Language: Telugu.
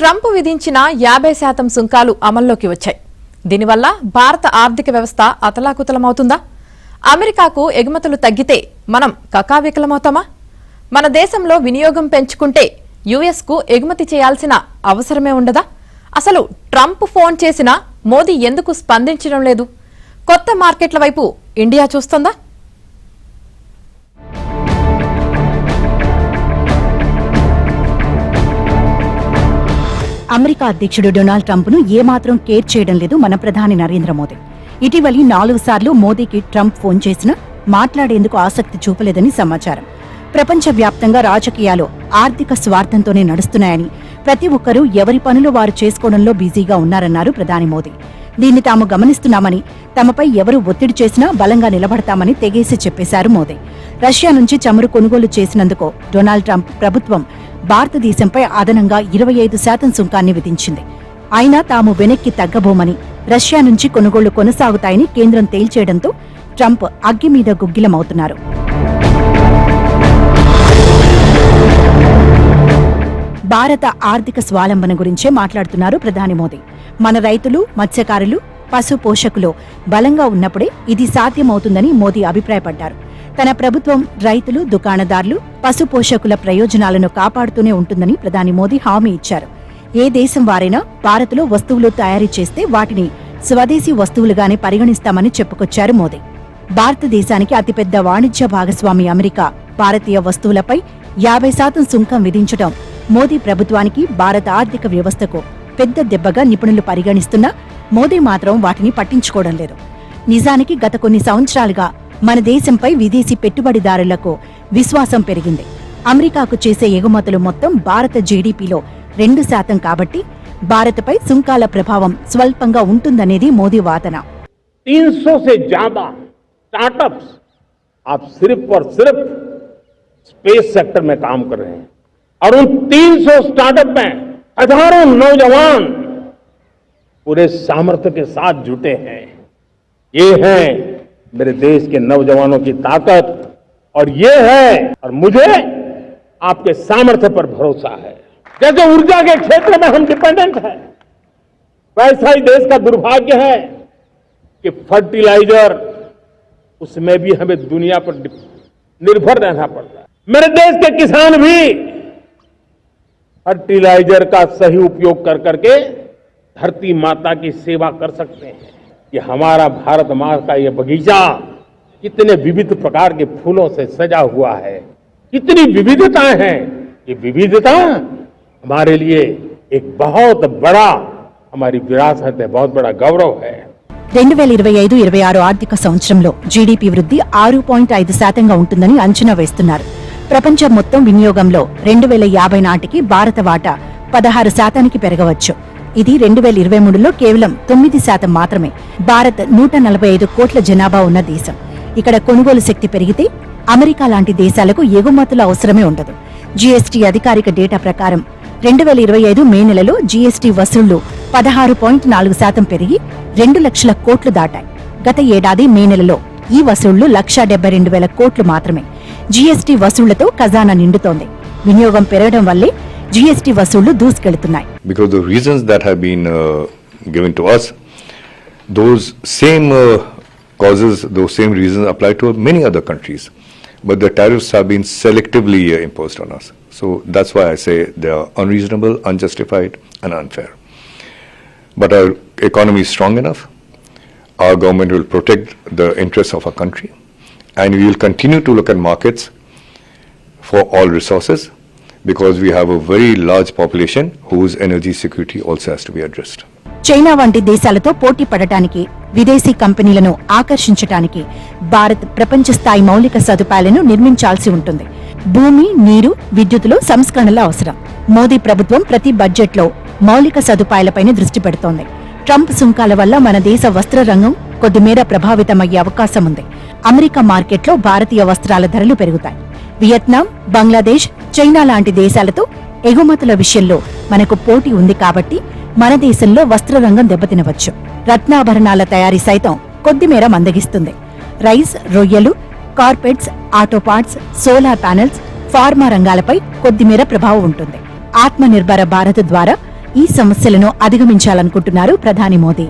ట్రంప్ విధించిన 50% సుంకాలు అమల్లోకి వచ్చాయి. దీనివల్ల భారత ఆర్థిక వ్యవస్థ అతలాకుతలమవుతుందా? అమెరికాకు ఎగుమతులు తగ్గితే మనం కకావికలమవుతామా? మన దేశంలో వినియోగం పెంచుకుంటే యుఎస్కు ఎగుమతి చేయాల్సిన అవసరమే ఉండదా? అసలు ట్రంప్ ఫోన్ చేసినా మోదీ ఎందుకు స్పందించడం లేదు? కొత్త మార్కెట్ల వైపు ఇండియా చూస్తుందా? అమెరికా అధ్యక్షుడు డొనాల్డ్ ట్రంప్ ను ఏమాత్రం కేర్ చేయడం లేదు మన ప్రధాని నరేంద్ర మోదీ. ఇటీవలి 4 సార్లు మోదీకి ట్రంప్ ఫోన్ చేసినా మాట్లాడేందుకు ఆసక్తి చూపలేదని సమాచారం. ప్రపంచవ్యాప్తంగా రాజకీయాలు ఆర్థిక స్వార్థంతోనే నడుస్తున్నాయని, ప్రతి ఒక్కరూ ఎవరి పనులు వారు చేసుకోవడంలో బిజీగా ఉన్నారన్నారు ప్రధాని మోదీ. దీన్ని తాము గమనిస్తున్నామని, తమపై ఎవరు ఒత్తిడి చేసినా బలంగా నిలబడతామని తెగేసి చెప్పేశారు మోదీ. రష్యా నుంచి చమురు కొనుగోలు చేసినందుకు డొనాల్డ్ ట్రంప్ ప్రభుత్వం భారతదేశంపై అదనంగా 25% సుంకాన్ని విధించింది. అయినా తాము వెనక్కి తగ్గబోమని, రష్యా నుంచి కొనుగోళ్లు కొనసాగుతాయని కేంద్రం తేల్చేయడంతో ట్రంప్ అగ్గి మీద గుగ్గిలమవుతున్నారు. భారత ఆర్థిక స్వావలంబన గురించే మాట్లాడుతున్నారు ప్రధాని మోదీ. మన రైతులు, మత్స్యకారులు, పశు పోషకులు బలంగా ఉన్నప్పుడే ఇది సాధ్యమవుతుందని మోదీ అభిప్రాయపడ్డారు. తన ప్రభుత్వం రైతులు, దుకాణదారులు, పశు పోషకుల ప్రయోజనాలను కాపాడుతూనే ఉంటుందని ప్రధాని మోదీ హామీ ఇచ్చారు. ఏ దేశం వారైనా భారత్లో వస్తువులు తయారీ చేస్తే వాటిని స్వదేశీ వస్తువులుగానే పరిగణిస్తామని చెప్పుకొచ్చారు మోదీ. భారతదేశానికి అతిపెద్ద వాణిజ్య భాగస్వామి అమెరికా భారతీయ వస్తువులపై 50% సుంకం విధించడం మోదీ ప్రభుత్వానికి, భారత ఆర్థిక వ్యవస్థకు పెద్ద దెబ్బగా నిపుణులు పరిగణిస్తున్నా మోదీ మాత్రం వాటిని పట్టించుకోవడం లేదు. నిజానికి గత కొన్ని సంవత్సరాలుగా మన దేశంపై విదేశీ పెట్టుబడిదారులకు విశ్వాసం పెరిగింది. అమెరికాకు చేసే ఎగుమతులు మొత్తం భారత జీడీపీలో 2% కాబట్టి భారత్పై సుంకాల ప్రభావం స్వల్పంగా ఉంటుందనేది మోదీ వాదన. 300 से ज्यादा स्टार्टअप्स आप सिर्फ और सिर्फ स्पेस सेक्टर में काम कर रहे हैं और उन 300 स्टार्टअप में हजारों नौजवान पूरे सामर्थ्य के साथ जुटे हैं. ये है मेरे देश के नौजवानों की ताकत और ये है, और मुझे आपके सामर्थ्य पर भरोसा है. जैसे ऊर्जा के क्षेत्र में हम डिपेंडेंट हैं, वैसा ही देश का दुर्भाग्य है कि फर्टिलाइजर, उसमें भी हमें दुनिया पर निर्भर रहना पड़ता है. मेरे देश के किसान भी फर्टिलाइजर का सही उपयोग कर करके धरती माता की सेवा कर सकते हैं. कि हमारा भारत माँ का ये बगीचा कितने विविध प्रकार के फूलों से सजा हुआ है, कितनी विविधताएं हैं. ये विविधता हमारे लिए एक बहुत बड़ा, हमारी विरासत है, बहुत बड़ा गौरव है. 2025-26 ఆర్థిక సంవత్సరంలో జీడీపీ వృద్ధి 6.5% ఉంటుందని అంచనా వేస్తున్నారు. ప్రపంచం మొత్తం వినియోగంలో 2050 నాటికి భారత వాటా 16% పెరగవచ్చు. ఇది 2023లో కేవలం 9% మాత్రమే. భారత్ 145 కోట్ల జనాభా ఉన్న దేశం. ఇక్కడ కొనుగోలు శక్తి పెరిగితే అమెరికా లాంటి దేశాలకు ఎగుమతుల అవసరమే ఉండదు. జీఎస్టీ అధికారిక డేటా ప్రకారం 2025 మే నెలలో జీఎస్టీ వసూళ్లు 16.4% పెరిగి 2 లక్షల కోట్లు దాటాయి. గత ఏడాది మే నెలలో ఈ వసూళ్లు 1,72,000 కోట్లు మాత్రమే. జీఎస్టీ వసూళ్లతో ఖజానా నిండుతోంది. వినియోగం పెరగడం వల్లే జీఎస్టీ వసూళ్లు దూసుకెళ్తున్నాయి. Because the reasons that have been given to us, those same causes, those same reasons apply to many other countries, but the tariffs have been selectively imposed on us. So that's why I say they are unreasonable, unjustified and unfair. But our economy is strong enough. Our government will protect the interests of our country, and we will continue to look at markets for all resources, because we have a very large population whose energy security also has to be addressed. China వంటి దేశాలతో పోటీ పడటానికి, విదేశీ కంపెనీలను ఆకర్షించడానికి భారత్ ప్రపంచ స్థాయి మౌలిక సదుపాయాలను నిర్మించాల్సి ఉంటుంది. భూమి, నీరు, విద్యుత్తులో సంస్కరణలు అవసరం. మోదీ ప్రభుత్వం ప్రతి బడ్జెట్లో మౌలిక సదుపాయాలపైనే దృష్టి పెడుతోంది. ట్రంప్ సుంకాల వల్ల మన దేశ వస్త్ర రంగం కొద్దిమేర ప్రభావితమయ్యే అవకాశం ఉంది. అమెరికా మార్కెట్లో భారతీయ వస్త్రాల ధరలు పెరుగుతాయి. వియత్నాం, బంగ్లాదేశ్, చైనా లాంటి దేశాలతో ఎగుమతుల విషయంలో మనకు పోటీ ఉంది కాబట్టి మన దేశంలో వస్త్ర రంగం దెబ్బతినవచ్చు. రత్నాభరణాల తయారీ సైతం కొద్దిమేర మందగిస్తుంది. రైస్, రొయ్యలు, carpets, auto parts, solar panels, pharma రంగాలపై కొద్దిమేర ప్రభావం ఉంటుంది. ఆత్మనిర్భర భారత్ ద్వారా ఈ సమస్యలను అధిగమించాలనుకుంటున్నారు ప్రధాని మోదీ.